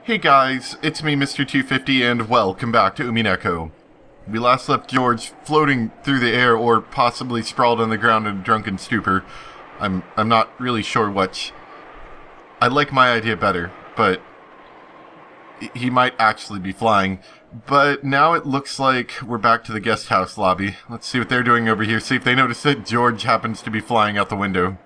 Hey guys, it's me, Mr. 250, and welcome back to Umineko. We last left George floating through the air, or possibly sprawled on the ground in a drunken stupor. I'm not really sure which. I like my idea better, but he might actually be flying. But now it looks like we're back to the guest house lobby. Let's see what they're doing over here, see if they notice that George happens to be flying out the window.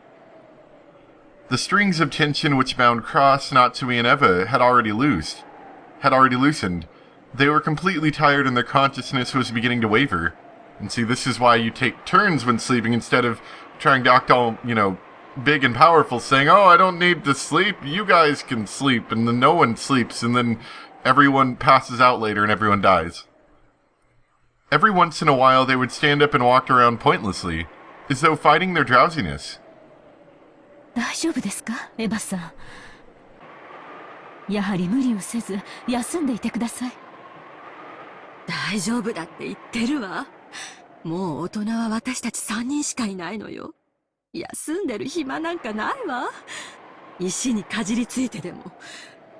The strings of tension which bound Cross, Natsui, and Eva had already loosened. They were completely tired and their consciousness was beginning to waver. And see, this is why you take turns when sleeping instead of trying to act all, big and powerful, saying, "Oh, I don't need to sleep, you guys can sleep," and then no one sleeps, and then everyone passes out later and everyone dies. Every once in a while they would stand up and walk around pointlessly, as though fighting their drowsiness. 大丈夫ですか、エヴァさん。やはり無理をせず休んでいてください。大丈夫だって言ってるわ。もう大人は私たち3人しかいないのよ。休んでる暇なんかないわ。石にかじりついてでも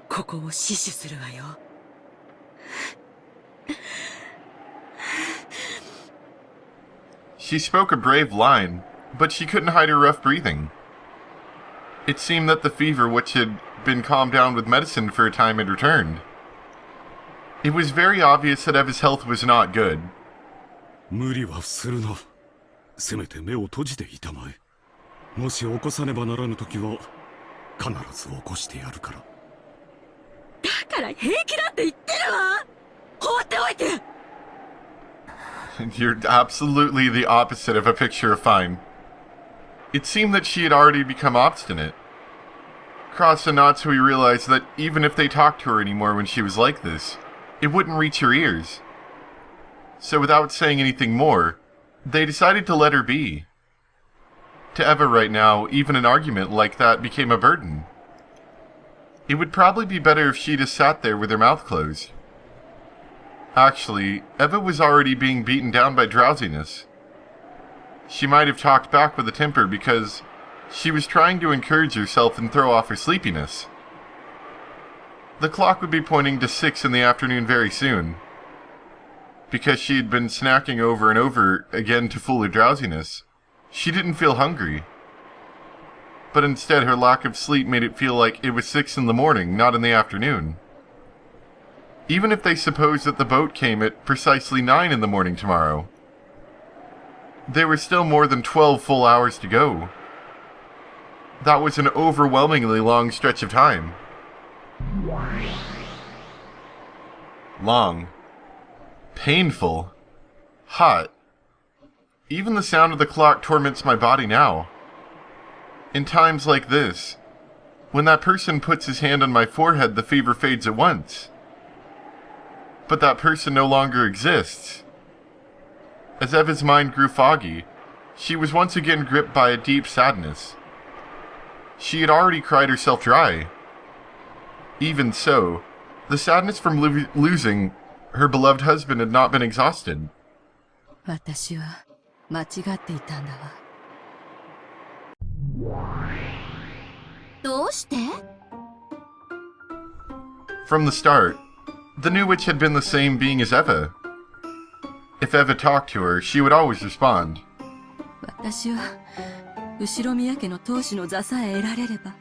ここを死守するわよ。She spoke a brave line, but she couldn't hide her rough breathing. It seemed that the fever, which had been calmed down with medicine for a time, had returned. It was very obvious that Eva's health was not good. 無理はするな。せめて目を閉じていたまえ。もし起こさねばならぬ時は必ず起こしてやるから。だから平気だって言ってるわ。放っておいて。You're absolutely the opposite of a picture of fine. It seemed that she had already become obstinate. Cross and Natsui realized that even if they talked to her anymore when she was like this, it wouldn't reach her ears. So without saying anything more, they decided to let her be. To Eva right now, even an argument like that became a burden. It would probably be better if she just sat there with her mouth closed. Actually, Eva was already being beaten down by drowsiness. She might have talked back with a temper because she was trying to encourage herself and throw off her sleepiness. The clock would be pointing to 6 in the afternoon very soon. Because she had been snacking over and over again to fool her drowsiness, she didn't feel hungry. But instead her lack of sleep made it feel like it was 6 in the morning, not in the afternoon. Even if they supposed that the boat came at precisely 9 in the morning tomorrow, there were still more than 12 full hours to go. That was an overwhelmingly long stretch of time. Long. Painful. Hot. Even the sound of the clock torments my body now. In times like this, when that person puts his hand on my forehead, the fever fades at once. But that person no longer exists. As Eva's mind grew foggy, she was once again gripped by a deep sadness. She had already cried herself dry. Even so, the sadness from losing her beloved husband had not been exhausted. 私は間違っていたんだわ。どうして？ From the start, the new witch had been the same being as Eva. If Eva talked to her, she would always respond. 私は後ろ宮家の当主の座さえ得られれば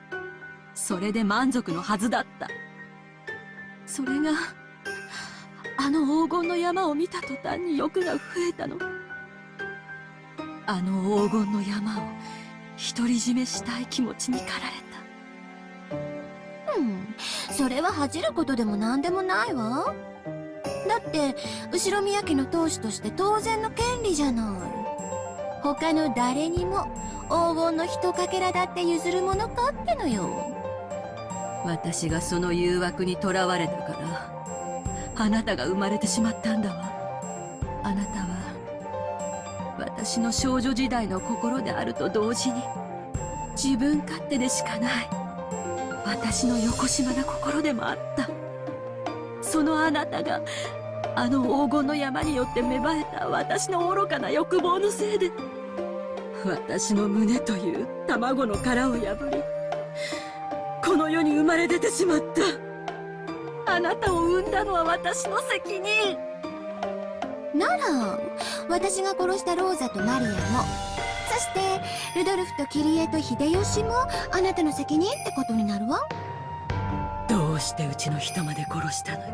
それで満足のはずだった。それがあの黄金の山を見た途端に欲が増えたの。あの黄金の山を独り占めしたい気持ちに駆られた。それは恥じることでも何でもないわ。だって後ろ宮家の当主として当然の権利じゃない。他の誰にも黄金の一かけらだって譲るものかってのよ。私がその誘惑にとらわれたからあなたが生まれてしまったんだわ。あなたは私の少女時代の心であると同時に自分勝手でしかない私のよこしまな心でもあった。そのあなたがあの黄金の山によって芽生えた私の愚かな欲望のせいで私の胸という卵の殻を破りこの世に生まれ出てしまった。なたを産んだのは私の責任。なら私が殺したローザとマリアも、そしてルドルフとキリエと秀吉もあなたの責任ってことになるわ。どうしてうちの人まで殺したのよ。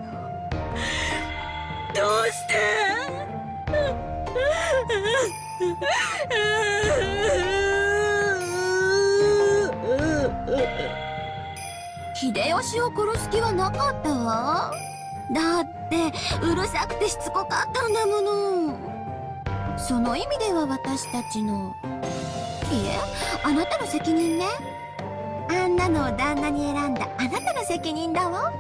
どうして秀吉を殺す気はなかったわ。だってうるさくてしつこかったんだもの。その意味では私たちの、いえ、あなたの責任ね。あんなのを旦那に選んだあなたの責任だわ。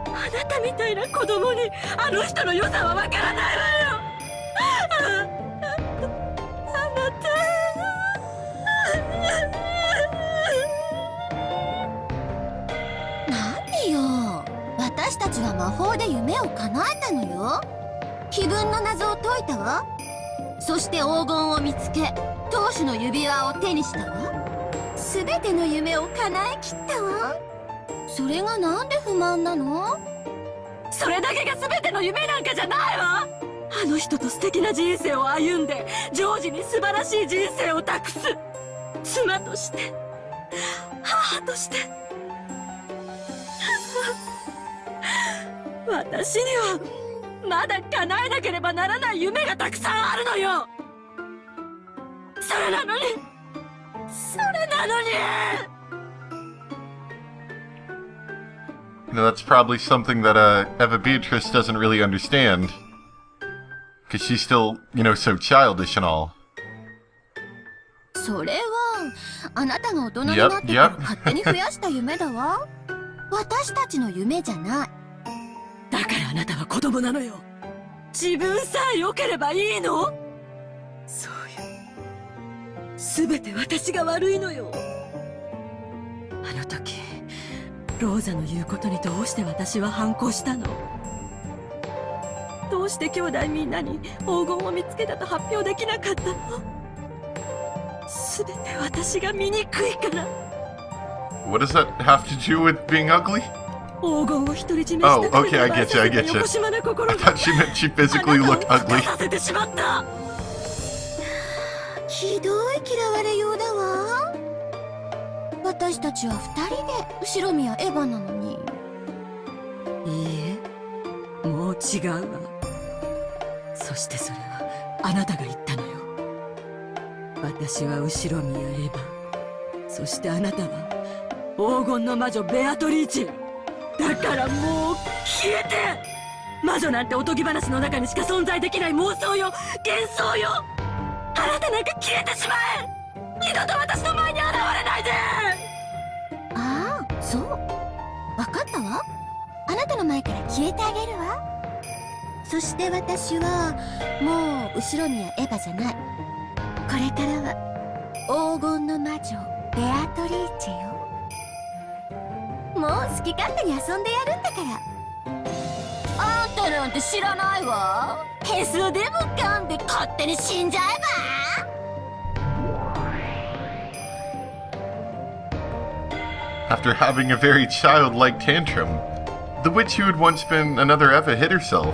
あなたみたいな子供にあの人の良さはわからないわよ。あなた。何よ、私たちは魔法で夢を叶えたのよ。碑文の謎を解いたわ。そして黄金を見つけ、当主の指輪を手にしたわ。すべての夢を叶えきったわ。それがなんで不満なの？それだけが全ての夢なんかじゃないわ。あの人と素敵な人生を歩んで、ジョージに素晴らしい人生を託す。妻として、母として。私にはまだ叶えなければならない夢がたくさんあるのよ。それなのに。You know, that's probably something that Eva Beatrice doesn't really understand. Because she's still, you know, so childish and all. それはあなたが大人になってから勝手に増やした夢だわ。私たちの夢じゃない。だからあなたは子供なのよ。自分さえ良ければいいの？そういう、全て私が悪いのよ。あの時ローザの言うことにどうして私は反抗したの？どうして兄弟みんなに黄金を見つけたと発表できなかったの？全て私が醜いから。 What does that have to do with being ugly? 黄金を独り占めした okay, I get you, I get you. よこしまな心 I が thought she meant she physically あな looked たを孵化 ugly. させてしまった。ひどい嫌われようだわ。私たちは二人で後ろ宮エヴァなのに。いいえ、もう違うわ。そしてそれはあなたが言ったのよ。私は後ろ宮エヴァ、そしてあなたは黄金の魔女ベアトリーチェ。だからもう消えて。魔女なんておとぎ話の中にしか存在できない妄想よ、幻想よ。あなたなんか消えてしまえ。二度と私の前に現れないで。ああ、そう。わかったわ。あなたの前から消えてあげるわ。そして私はもう後ろ宮エヴァじゃない。これからは黄金の魔女ベアトリーチェよ。もう好き勝手に遊んでやるんだから。あんたなんて知らないわ。ヘスでもかんで勝手に死んじゃえば。 After having a very childlike tantrum, the witch who had once been another Eva hid herself.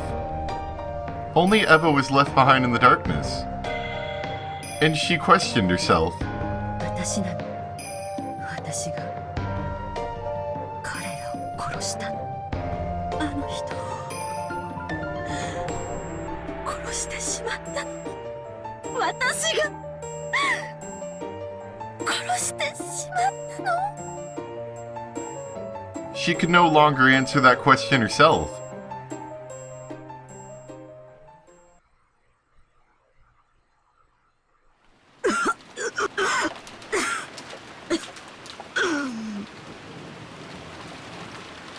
Only Eva was left behind in the darkness. And she questioned herself. 私なの。私が彼らを殺したの。あの人を殺してしまったの。私が殺してしまったの。She could no longer answer that question herself.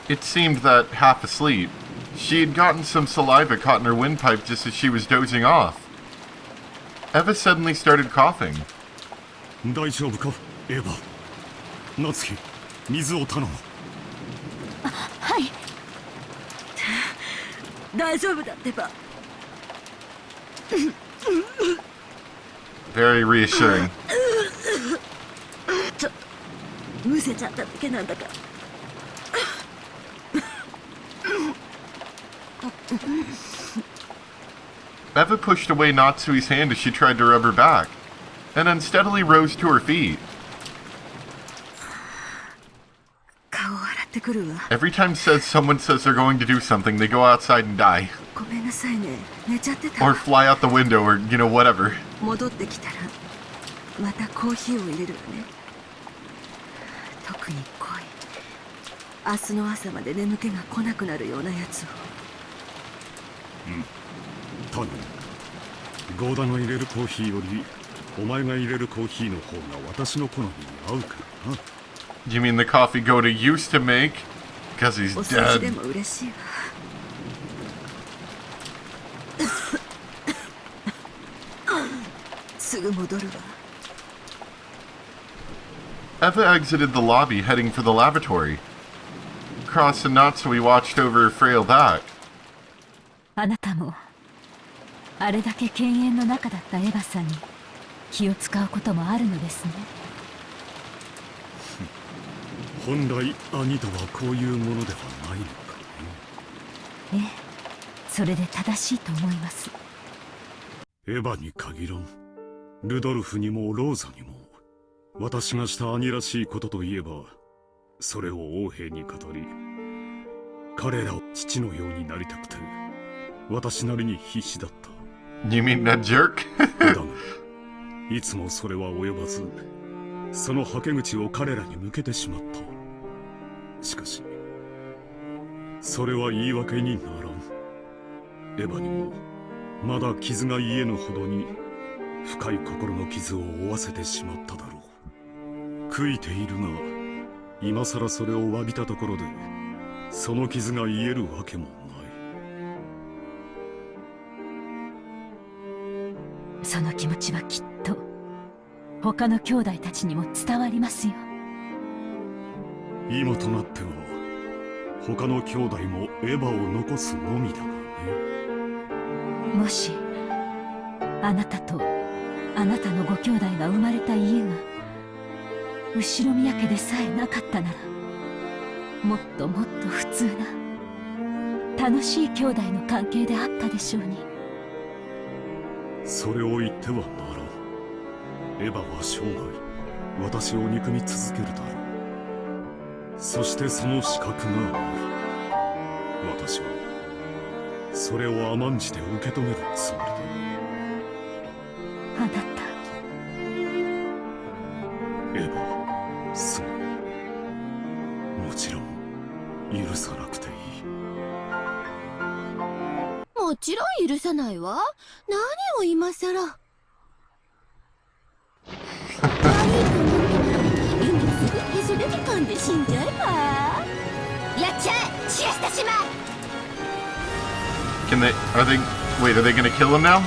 It seemed that, half asleep, she had gotten some saliva caught in her windpipe just as she was dozing off. Eva suddenly started coughing. 大丈夫かエヴァ。夏日、水を頼む。はい。大丈夫だってば。Very reassuring. むせちゃっただけなんだから。Eva pushed away Natsui's hand as she tried to rub her back, and unsteadily rose to her feet. 顔を洗ってくるわ。 Every time someone says they're going to do something, they go outside and die. ごめんなさいね。寝ちゃってた。 Or fly out the window, or, whatever. 戻ってきたらまたコーヒーを入れるわね。特に濃い。明日の朝まで眠気が来なくなるようなやつを。タヌ、ゴーダが入れるコーヒーよりお前が入れるコーヒーの方が私の好みに合うからな。 Do you mean the coffee Goda used to make? Because he's お掃除で dead. も嬉しいわ。すぐ戻るわ。 Eva exited the lobby, heading for the lavatory. Cross and Natsui watched over her frail back. あなたもあれだけ犬猿の中だったエヴァさんに気を使うこともあるのですね。本来兄とはこういうものではないのかええ、それで正しいと思います。ね。エヴァに限らん、ルドルフにもローザにも、私がした兄らしいことといえばそれを王兵に語り、彼らを父のようになりたくて私なりに必死だった。 You mean that jerk? だがいつもそれは及ばず、そのはけ口を彼らに向けてしまった。しかしそれは言い訳にならん。エヴァにもまだ傷が癒えぬほどに深い心の傷を負わせてしまっただろう。悔いているが、今さらそれを詫びたところでその傷が癒えるわけもない。その気持ちはきっと他の兄弟たちにも伝わりますよ。今となっては他の兄弟もエヴァを残すのみだがね。もしあなたとあなたのご兄弟が生まれた家が後宮家でさえなかったなら、もっともっと普通な楽しい兄弟の関係であったでしょうに。それを言ってはならん。エヴァは生涯私を憎み続けるだろう。そしてその資格がある。私はそれを甘んじて受け止めるつもりだ。あなた、エヴァ、そう、もちろん許さなくていい。もちろん許さないわ。何を今さら。悪いと思ったら遠慮するへそ出て噛んで死んじゃえば。やっちゃえ、シエスタ島。 Can they? Are they gonna kill him now?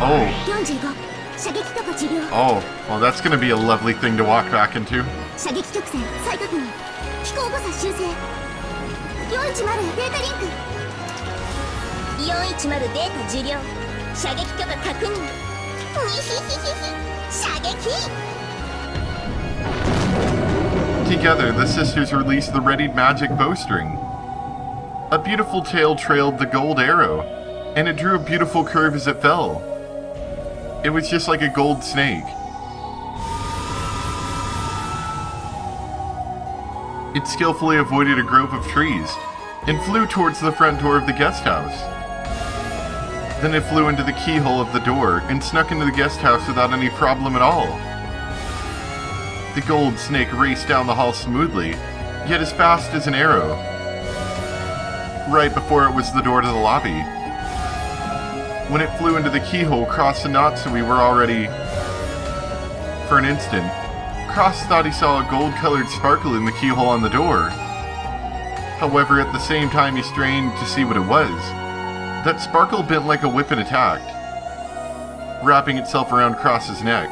Oh, 45射撃とか治療。 oh. Well, that's gonna be a lovely thing to walk back into. 射撃曲線再確認。飛行誤差修正。410データリンク。410データ受領。射撃許可確認。にひひひひ射撃。 Together, the sisters released the readied magic bowstring. A beautiful tail trailed the gold arrow, and it drew a beautiful curve as it fell. It was just like a gold snake. It skillfully avoided a grove of trees and flew towards the front door of the guest house. Then it flew into the keyhole of the door and snuck into the guest house without any problem at all. The gold snake raced down the hall smoothly, yet as fast as an arrow. Right before it was the door to the lobby. When it flew into the keyhole, Cross and Natsui were already... For an instant, Cross thought he saw a gold-colored sparkle in the keyhole on the door. However, at the same time he strained to see what it was. That sparkle bent like a whip and attacked, wrapping itself around Cross's neck.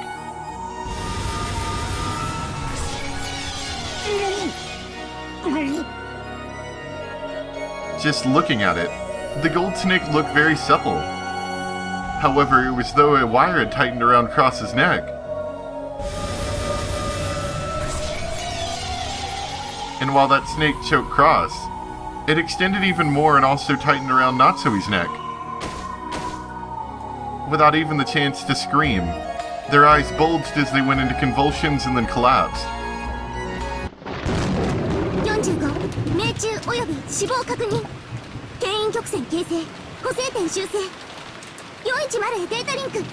Just looking at it, the gold snake looked very supple. However, it was as though a wire had tightened around Cross's neck. And while that snake choked Cross, It extended even more and also tightened around Natsui's neck. Without even the chance to scream, their eyes bulged as they went into convulsions and then collapsed. 45命中および死亡確認。牽引曲線形成補正点修正。410へデータリンク。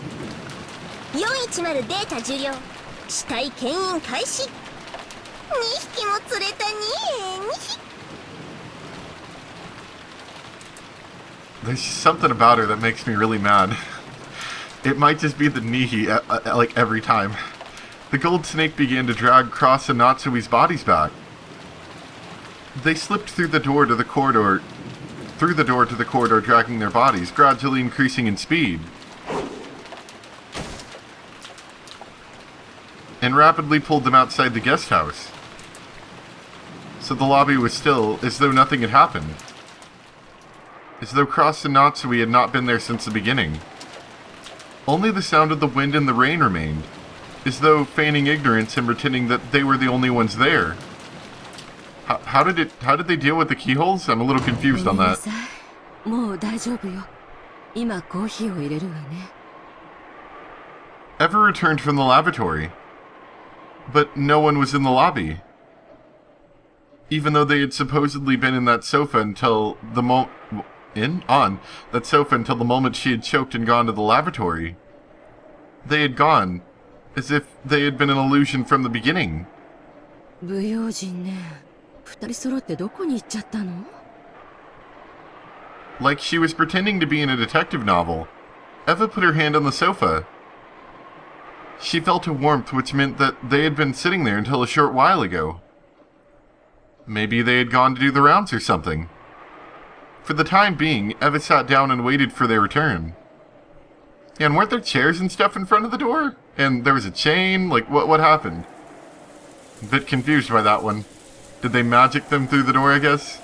410データ受領。死体牽引開始。2匹も釣れた2匹。 There's something about her that makes me really mad. It might just be the Nihi, like every time. The gold snake began to drag Cross and Natsui's bodies back. They slipped through the door to the corridor, dragging their bodies, gradually increasing in speed, and rapidly pulled them outside the guest house. So the lobby was still, as though nothing had happened. As though Cross and Natsui had not been there since the beginning. Only the sound of the wind and the rain remained, as though feigning ignorance and pretending that they were the only ones there. How did they deal with the keyholes? I'm a little confused on that. もう大丈夫よ。今コーヒーを入れるわね。Eva returned from the lavatory, but no one was in the lobby. Even though they had supposedly been in that sofa until the moment she had choked and gone to the lavatory. They had gone, as if they had been an illusion from the beginning. 不用心ね。二人揃ってどこに行っちゃったの？ Like she was pretending to be in a detective novel, Eva put her hand on the sofa. She felt a warmth which meant that they had been sitting there until a short while ago. Maybe they had gone to do the rounds or something. For the time being, Eva sat down and waited for their return. And weren't there chairs and stuff in front of the door? And there was a chain? Like, what happened? A bit confused by that one. Did they magic them through the door, I guess?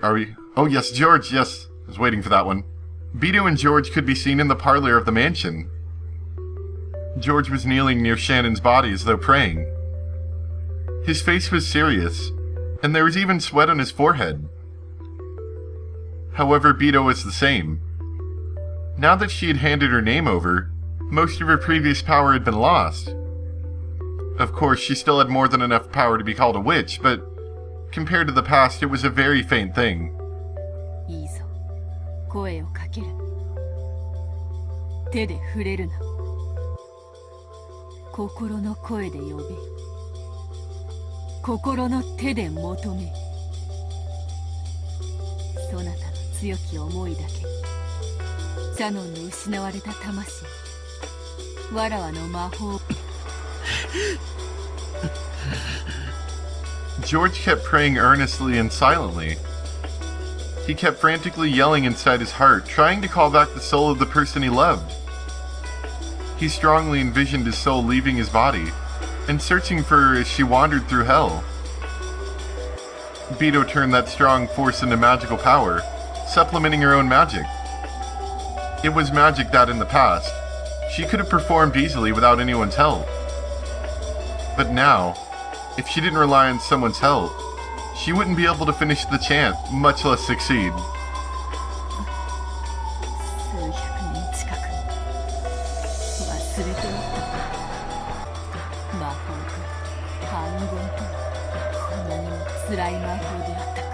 Are we? Oh, yes, George, yes. I was waiting for that one. Beto and George could be seen in the parlor of the mansion. George was kneeling near Shannon's body as though praying. His face was serious, and there was even sweat on his forehead. However, Beto was the same. Now that she had handed her name over, most of her previous power had been lost. Of course, she still had more than enough power to be called a witch, but compared to the past, it was a very faint thing. いいぞ。声をかける。手で触れるな。心の声で呼べ。心の手で求め。そなたの強き思いだけ。シャノンの失われた魂。わらわの魔法。George kept praying earnestly and silently. He kept frantically yelling inside his heart, trying to call back the soul of the person he loved. He strongly envisioned his soul leaving his body and searching for her as she wandered through hell. Beto turned that strong force into magical power, supplementing her own magic. It was magic that in the past, she could have performed easily without anyone's help. But now, if she didn't rely on someone's help, she wouldn't be able to finish the chant, much less succeed. 数百年近く忘れておった魔法と反言とこんなにも辛い魔法であったか。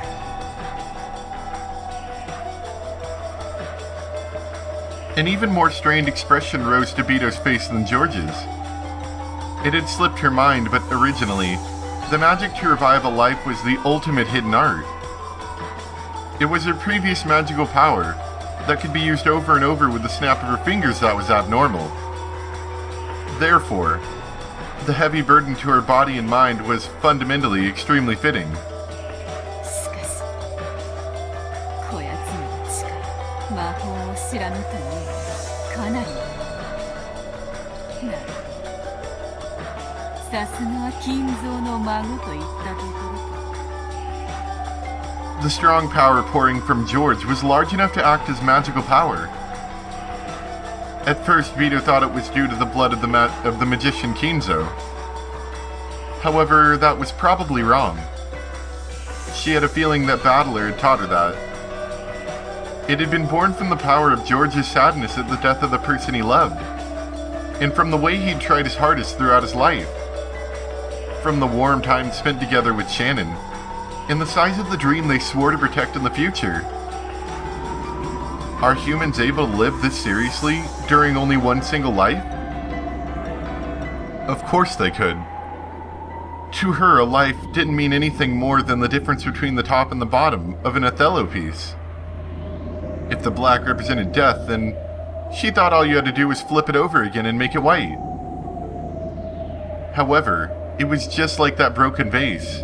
An even more strained expression rose to Beto's face than George's. It had slipped her mind, but originally, the magic to revive a life was the ultimate hidden art. It was her previous magical power that could be used over and over with the snap of her fingers that was abnormal. Therefore, the heavy burden to her body and mind was fundamentally extremely fitting. しかしこやつめの力魔法を知らぬというのはかなりなるほど。さすがは金蔵の孫といったところか。 The strong power pouring from George was large enough to act as magical power. At first, Beto thought it was due to the blood of the magician Kinzo. However, that was probably wrong. She had a feeling that Battler had taught her that. It had been born from the power of George's sadness at the death of the person he loved, and from the way he'd tried his hardest throughout his life, from the warm time spent together with Shannon, and the size of the dream they swore to protect in the future. Are humans able to live this seriously during only one single life? Of course they could. To her, a life didn't mean anything more than the difference between the top and the bottom of an Othello piece. If the black represented death, then she thought all you had to do was flip it over again and make it white. However, it was just like that broken vase.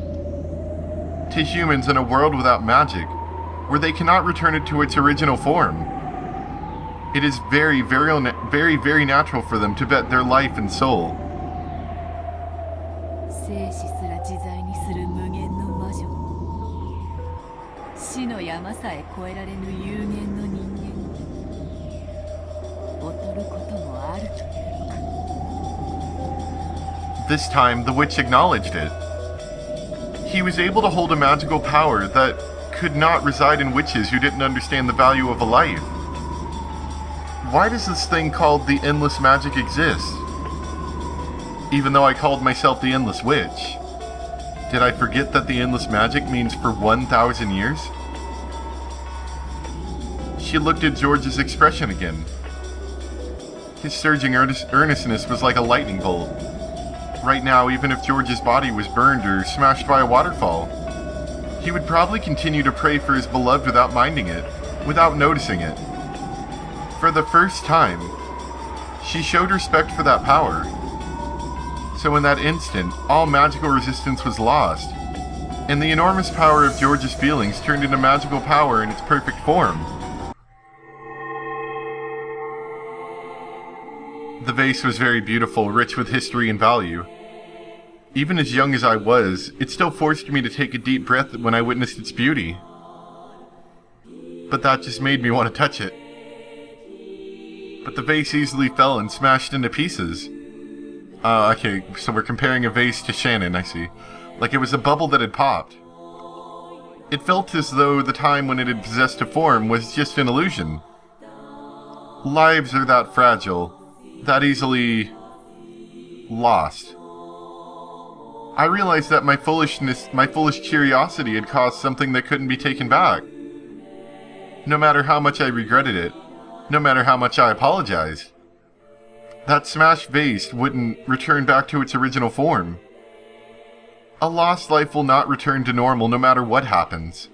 To humans in a world without magic, where they cannot return it to its original form, it is very, very natural for them to bet their life and soul. 生死すら自在にする無限の魔女、死の山さえ越えられぬ有限の人間に劣ることもあるというのか。 This time, the witch acknowledged it. He was able to hold a magical power that could not reside in witches who didn't understand the value of a life. Why does this thing called the Endless Magic exist? Even though I called myself the Endless Witch, did I forget that the Endless Magic means for 1,000 years? She looked at George's expression again. His surging earnestness was like a lightning bolt. Right now, even if George's body was burned or smashed by a waterfall, he would probably continue to pray for his beloved without minding it, without noticing it. For the first time, she showed respect for that power. So in that instant, all magical resistance was lost, and the enormous power of George's feelings turned into magical power in its perfect form. The vase was very beautiful, rich with history and value. Even as young as I was, it still forced me to take a deep breath when I witnessed its beauty. But that just made me want to touch it. But the vase easily fell and smashed into pieces. Okay, so we're comparing a vase to Shannon, I see. Like it was a bubble that had popped. It felt as though the time when it had possessed a form was just an illusion. Lives are that fragile, that easily lost. I realized that my foolish curiosity had caused something that couldn't be taken back. No matter how much I regretted it, no matter how much I apologized, that smashed vase wouldn't return back to its original form. A lost life will not return to normal no matter what happens.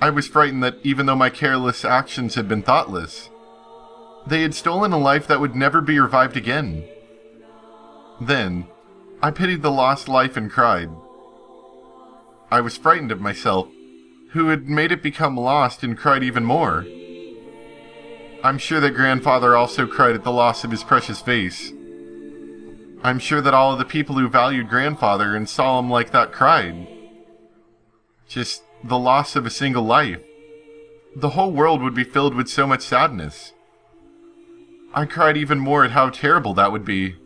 I was frightened that even though my careless actions had been thoughtless, they had stolen a life that would never be revived again. Then, I pitied the lost life and cried. I was frightened of myself, who had made it become lost and cried even more. I'm sure that Grandfather also cried at the loss of his precious vase. I'm sure that all of the people who valued Grandfather and saw him like that cried. Just the loss of a single life. The whole world would be filled with so much sadness. I cried even more at how terrible that would be.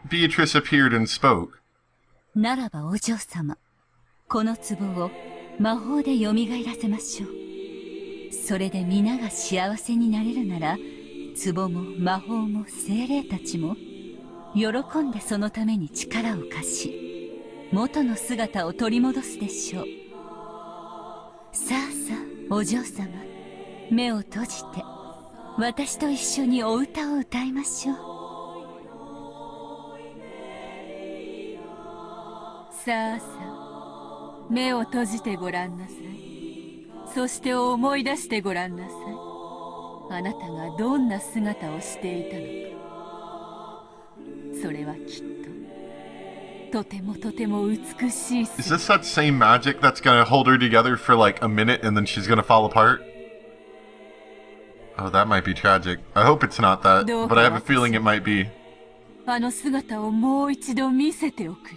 Beatrice appeared and spoke. ならばお嬢様、この壺を魔法で蘇らせましょう。それで皆が幸せになれるなら、壺も魔法も精霊たちも喜んでそのために力を貸し、元の姿を取り戻すでしょう。さあさあ、お嬢様、目を閉じて私と一緒にお歌を歌いましょう。さあさあ、目を閉じてごらんなさい。そして思い出してごらんなさい。あなたがどんな姿をしていたのか。それはきっと、とてもとても美しい。 Is this that same magic that's gonna hold her together for like a minute and then she's gonna fall apart? Oh, that might be tragic. I hope it's not that, but I have a feeling it might be. あの姿をもう一度見せておくれ。